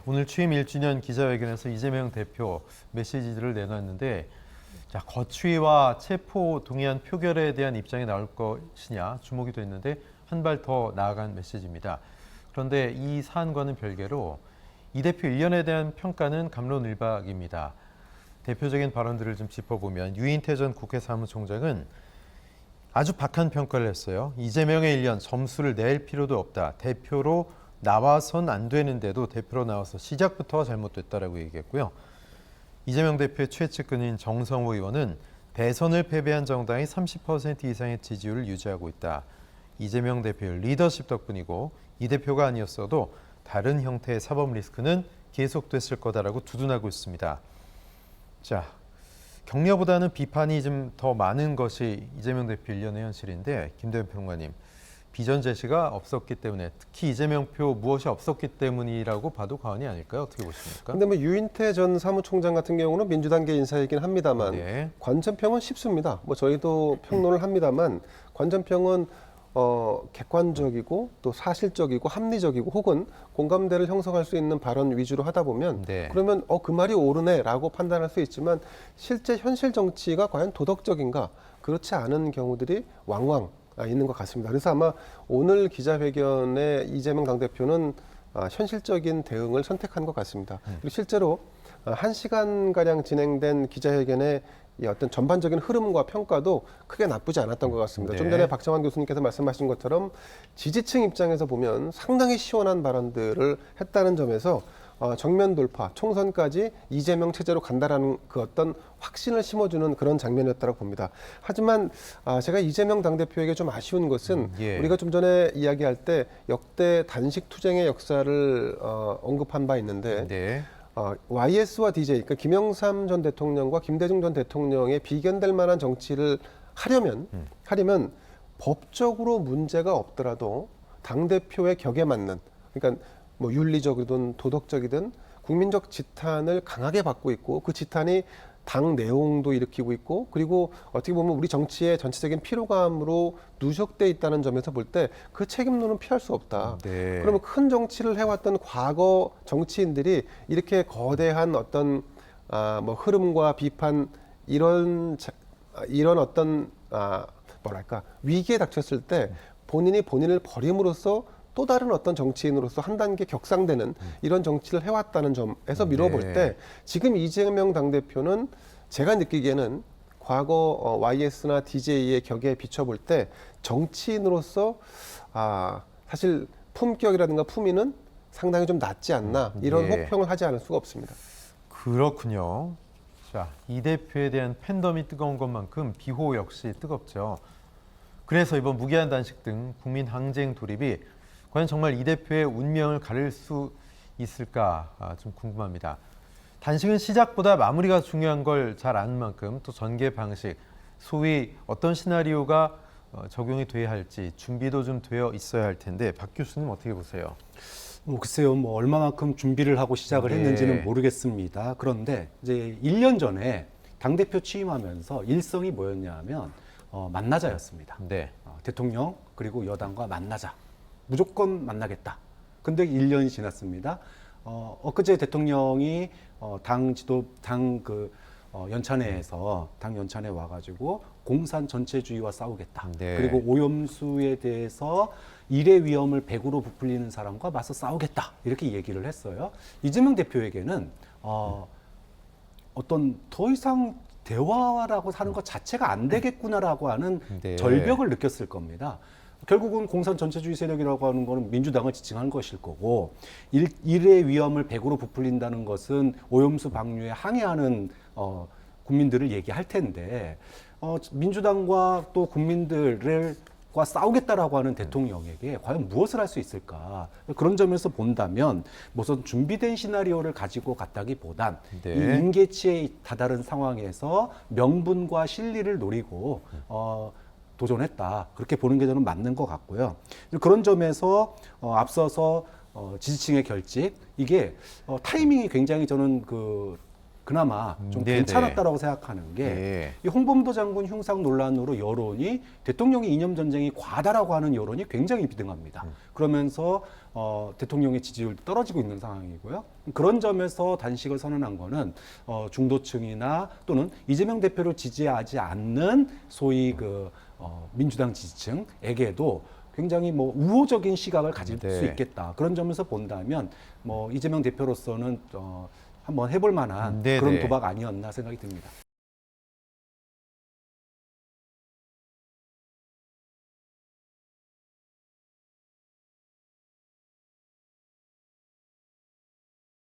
오늘 취임 1주년 기자회견에서 이재명 대표 메시지들을 내놨는데 자, 거취와 체포 동의안 표결에 대한 입장이 나올 것이냐 주목이 됐는데 한 발 더 나아간 메시지입니다. 그런데 이 사안과는 별개로 이 대표 일련에 대한 평가는 갑론을박입니다. 대표적인 발언들을 좀 짚어보면 유인태 전 국회 사무총장은 아주 박한 평가를 했어요. 이재명의 일련 점수를 낼 필요도 없다. 대표로 나와선 안 되는데도 대표로 나와서 시작부터 잘못됐다라고 얘기했고요. 이재명 대표의 최측근인 정성호 의원은 대선을 패배한 정당이 30% 이상의 지지율을 유지하고 있다. 이재명 대표의 리더십 덕분이고 이 대표가 아니었어도 다른 형태의 사법 리스크는 계속됐을 거다라고 두둔하고 있습니다. 자, 격려보다는 비판이 좀 더 많은 것이 이재명 대표 일련의 현실인데 김대현 평론가님, 비전 제시가 없었기 때문에 특히 이재명 표 무엇이 없었기 때문이라고 봐도 과언이 아닐까요? 어떻게 보십니까? 근데 뭐 유인태 전 사무총장 같은 경우는 민주당계 인사이긴 합니다만 네. 관전평은 쉽습니다. 뭐 저희도 평론을 합니다만 관전평은 객관적이고 또 사실적이고 합리적이고 혹은 공감대를 형성할 수 있는 발언 위주로 하다 보면 네. 그러면 그 말이 옳으네라고 판단할 수 있지만 실제 현실 정치가 과연 도덕적인가 그렇지 않은 경우들이 왕왕 있는 것 같습니다. 그래서 아마 오늘 기자회견에 이재명 당대표는 현실적인 대응을 선택한 것 같습니다. 그리고 실제로 1시간가량 진행된 기자회견에 이 어떤 전반적인 흐름과 평가도 크게 나쁘지 않았던 것 같습니다. 네. 좀 전에 박정환 교수님께서 말씀하신 것처럼 지지층 입장에서 보면 상당히 시원한 발언들을 했다는 점에서 정면 돌파, 총선까지 이재명 체제로 간다라는 그 어떤 확신을 심어주는 그런 장면이었다고 봅니다. 하지만 제가 이재명 당대표에게 좀 아쉬운 것은 예. 우리가 좀 전에 이야기할 때 역대 단식 투쟁의 역사를 언급한 바 있는데 네. YS와 DJ, 그러니까 김영삼 전 대통령과 김대중 전 대통령의 비견될 만한 정치를 하려면 법적으로 문제가 없더라도 당대표의 격에 맞는, 그러니까 뭐 윤리적이든 도덕적이든 국민적 지탄을 강하게 받고 있고 그 지탄이 당 내용도 일으키고 있고 그리고 어떻게 보면 우리 정치의 전체적인 피로감으로 누적돼 있다는 점에서 볼 때 그 책임론은 피할 수 없다. 네. 그러면 큰 정치를 해왔던 과거 정치인들이 이렇게 거대한 어떤 뭐 흐름과 비판 이런 어떤 뭐랄까 위기에 닥쳤을 때 본인이 본인을 버림으로써 또 다른 어떤 정치인으로서 한 단계 격상되는 이런 정치를 해왔다는 점에서 미뤄볼 네. 때 지금 이재명 당대표는 제가 느끼기에는 과거 YS나 DJ의 격에 비춰볼 때 정치인으로서 사실 품격이라든가 품위는 상당히 좀 낮지 않나 이런 예. 혹평을 하지 않을 수가 없습니다. 그렇군요. 자, 이 대표에 대한 팬덤이 뜨거운 것만큼 비호 역시 뜨겁죠. 그래서 이번 무기한 단식 등 국민 항쟁 돌입이 과연 정말 이 대표의 운명을 가릴 수 있을까 좀 궁금합니다. 단식은 시작보다 마무리가 중요한 걸 잘 아는 만큼 또 전개 방식, 소위 어떤 시나리오가 적용이 돼야 할지 준비도 좀 되어 있어야 할 텐데 박 교수님 어떻게 보세요? 글쎄요, 뭐 얼마만큼 준비를 하고 시작을 했는지는 모르겠습니다. 그런데 이제 1년 전에 당대표 취임하면서 일성이 뭐였냐 하면 만나자였습니다. 네. 대통령 그리고 여당과 만나자. 무조건 만나겠다. 근데 1년이 지났습니다. 엊그제 대통령이 연찬회에서 당 연찬회 와가지고 공산 전체주의와 싸우겠다. 네. 그리고 오염수에 대해서 일의 위험을 100으로 부풀리는 사람과 맞서 싸우겠다. 이렇게 얘기를 했어요. 이재명 대표에게는 어떤 더 이상 대화라고 하는 것 자체가 안 되겠구나라고 하는 네. 절벽을 느꼈을 겁니다. 결국은 공산 전체주의 세력이라고 하는 것은 민주당을 지칭한 것일 거고 일의 위험을 100으로 부풀린다는 것은 오염수 방류에 항의하는 국민들을 얘기할 텐데 민주당과 또 국민들과 싸우겠다라고 하는 대통령에게 과연 무엇을 할 수 있을까? 그런 점에서 본다면 무슨 준비된 시나리오를 가지고 갔다기보단 네. 이 임계치에 다다른 상황에서 명분과 실리를 노리고 도전했다. 그렇게 보는 게 저는 맞는 것 같고요. 그런 점에서 앞서서 지지층의 결집 이게 타이밍이 굉장히 저는 그나마 좀 네네. 괜찮았다라고 생각하는 게 예. 이 홍범도 장군 흉상 논란으로 여론이 대통령의 이념 전쟁이 과다라고 하는 여론이 굉장히 비등합니다. 그러면서 대통령의 지지율도 떨어지고 있는 상황이고요. 그런 점에서 단식을 선언한 거는 중도층이나 또는 이재명 대표를 지지하지 않는 소위 민주당 지지층에게도 굉장히 우호적인 시각을 가질 네. 수 있겠다. 그런 점에서 본다면 이재명 대표로서는 한번 해볼 만한 네네. 그런 도박 아니었나 생각이 듭니다.